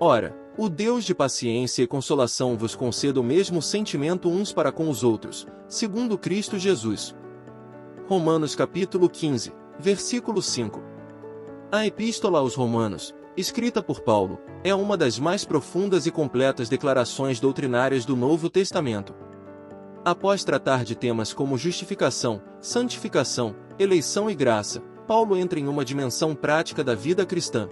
Ora, o Deus de paciência e consolação vos conceda o mesmo sentimento uns para com os outros, segundo Cristo Jesus. Romanos capítulo 15, versículo 5. A Epístola aos Romanos, escrita por Paulo, é uma das mais profundas e completas declarações doutrinárias do Novo Testamento. Após tratar de temas como justificação, santificação, eleição e graça, Paulo entra em uma dimensão prática da vida cristã.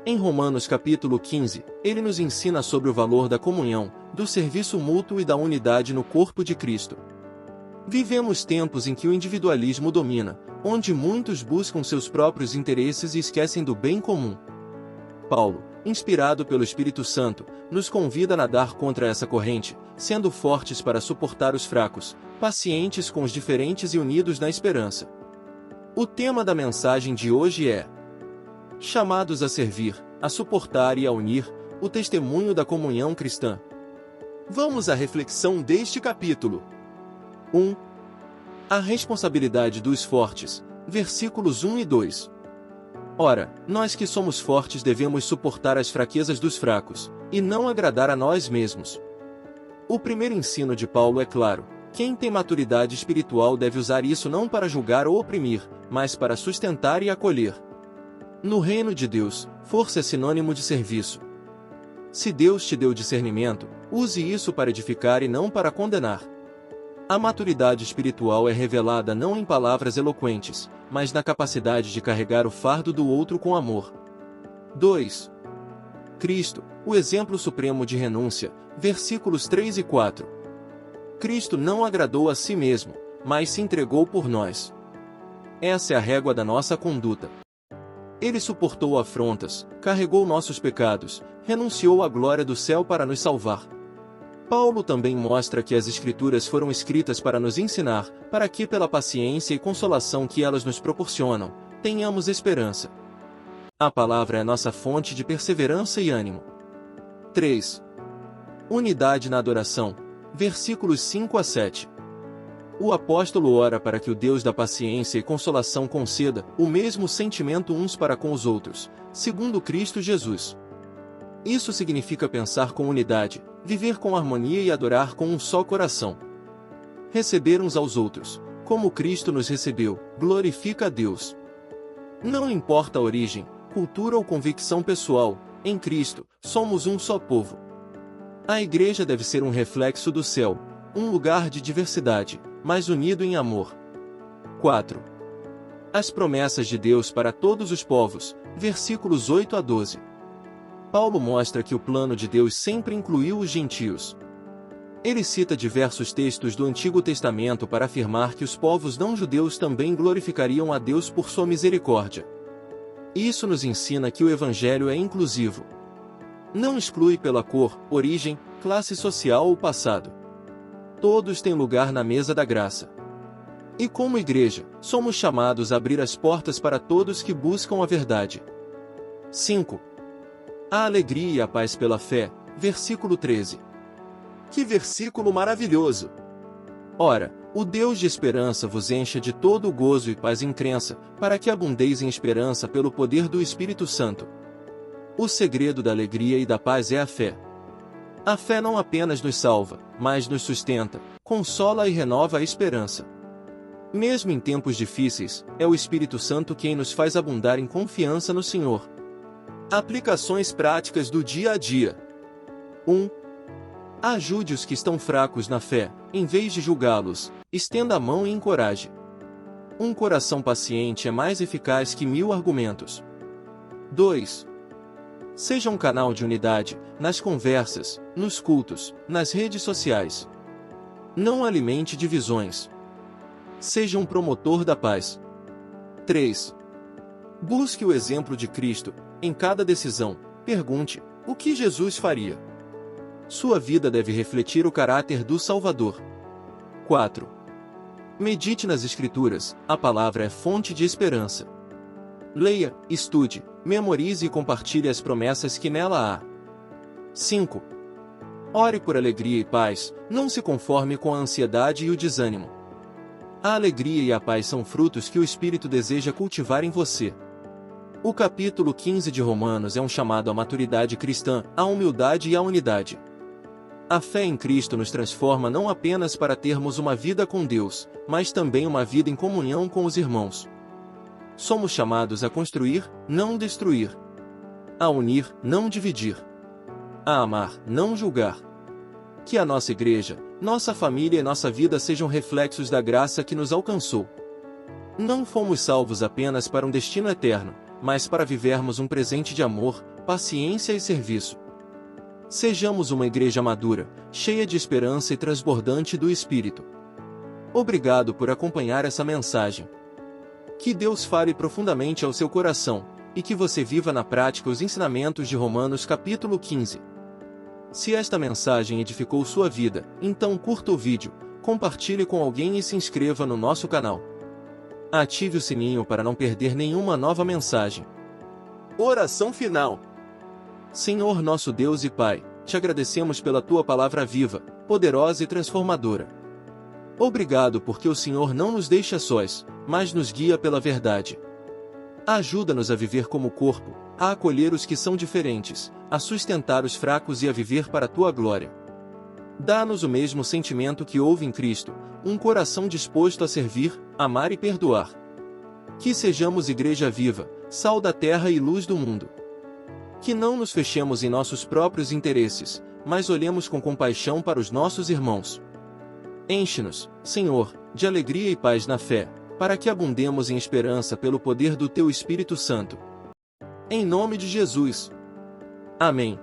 Em Romanos capítulo 15, ele nos ensina sobre o valor da comunhão, do serviço mútuo e da unidade no corpo de Cristo. Vivemos tempos em que o individualismo domina, onde muitos buscam seus próprios interesses e esquecem do bem comum. Paulo, inspirado pelo Espírito Santo, nos convida a nadar contra essa corrente, sendo fortes para suportar os fracos, pacientes com os diferentes e unidos na esperança. O tema da mensagem de hoje é: chamados a servir, a suportar e a unir, o testemunho da comunhão cristã. Vamos à reflexão deste capítulo. 1. A responsabilidade dos fortes, versículos 1 e 2. Ora, nós que somos fortes devemos suportar as fraquezas dos fracos, e não agradar a nós mesmos. O primeiro ensino de Paulo é claro: quem tem maturidade espiritual deve usar isso não para julgar ou oprimir, mas para sustentar e acolher. No reino de Deus, força é sinônimo de serviço. Se Deus te deu discernimento, use isso para edificar e não para condenar. A maturidade espiritual é revelada não em palavras eloquentes, mas na capacidade de carregar o fardo do outro com amor. 2. Cristo, o exemplo supremo de renúncia, versículos 3 e 4. Cristo não agradou a si mesmo, mas se entregou por nós. Essa é a régua da nossa conduta. Ele suportou afrontas, carregou nossos pecados, renunciou à glória do céu para nos salvar. Paulo também mostra que as Escrituras foram escritas para nos ensinar, para que pela paciência e consolação que elas nos proporcionam, tenhamos esperança. A palavra é nossa fonte de perseverança e ânimo. 3. Unidade na adoração, versículos 5 a 7. O apóstolo ora para que o Deus da paciência e consolação conceda o mesmo sentimento uns para com os outros, segundo Cristo Jesus. Isso significa pensar com unidade, viver com harmonia e adorar com um só coração. Receber uns aos outros, como Cristo nos recebeu, glorifica a Deus. Não importa a origem, cultura ou convicção pessoal, em Cristo, somos um só povo. A igreja deve ser um reflexo do céu, um lugar de diversidade, mas unido em amor. 4. As promessas de Deus para todos os povos, versículos 8 a 12. Paulo mostra que o plano de Deus sempre incluiu os gentios. Ele cita diversos textos do Antigo Testamento para afirmar que os povos não-judeus também glorificariam a Deus por sua misericórdia. Isso nos ensina que o Evangelho é inclusivo. Não exclui pela cor, origem, classe social ou passado. Todos têm lugar na mesa da graça. E como igreja, somos chamados a abrir as portas para todos que buscam a verdade. 5. A alegria e a paz pela fé, versículo 13. Que versículo maravilhoso! Ora, o Deus de esperança vos encha de todo o gozo e paz em crença, para que abundeis em esperança pelo poder do Espírito Santo. O segredo da alegria e da paz é a fé. A fé não apenas nos salva, mas nos sustenta, consola e renova a esperança. Mesmo em tempos difíceis, é o Espírito Santo quem nos faz abundar em confiança no Senhor. Aplicações práticas do dia a dia. 1. Ajude os que estão fracos na fé, em vez de julgá-los, estenda a mão e encoraje. Um coração paciente é mais eficaz que 1000 argumentos. 2. Seja um canal de unidade, nas conversas, nos cultos, nas redes sociais. Não alimente divisões. Seja um promotor da paz. 3. Busque o exemplo de Cristo. Em cada decisão, pergunte: o que Jesus faria? Sua vida deve refletir o caráter do Salvador. 4. Medite nas Escrituras, a palavra é fonte de esperança. Leia, estude, memorize e compartilhe as promessas que nela há. 5. Ore por alegria e paz, não se conforme com a ansiedade e o desânimo. A alegria e a paz são frutos que o Espírito deseja cultivar em você. O capítulo 15 de Romanos é um chamado à maturidade cristã, à humildade e à unidade. A fé em Cristo nos transforma não apenas para termos uma vida com Deus, mas também uma vida em comunhão com os irmãos. Somos chamados a construir, não destruir. A unir, não dividir. A amar, não julgar. Que a nossa igreja, nossa família e nossa vida sejam reflexos da graça que nos alcançou. Não fomos salvos apenas para um destino eterno, mas para vivermos um presente de amor, paciência e serviço. Sejamos uma igreja madura, cheia de esperança e transbordante do Espírito. Obrigado por acompanhar essa mensagem. Que Deus fale profundamente ao seu coração, e que você viva na prática os ensinamentos de Romanos capítulo 15. Se esta mensagem edificou sua vida, então curta o vídeo, compartilhe com alguém e se inscreva no nosso canal. Ative o sininho para não perder nenhuma nova mensagem. Oração final. Senhor nosso Deus e Pai, te agradecemos pela tua palavra viva, poderosa e transformadora. Obrigado porque o Senhor não nos deixa sós, mas nos guia pela verdade. Ajuda-nos a viver como corpo, a acolher os que são diferentes, a sustentar os fracos e a viver para a tua glória. Dá-nos o mesmo sentimento que houve em Cristo, um coração disposto a servir, amar e perdoar. Que sejamos igreja viva, sal da terra e luz do mundo. Que não nos fechemos em nossos próprios interesses, mas olhemos com compaixão para os nossos irmãos. Enche-nos, Senhor, de alegria e paz na fé, para que abundemos em esperança pelo poder do Teu Espírito Santo. Em nome de Jesus. Amém.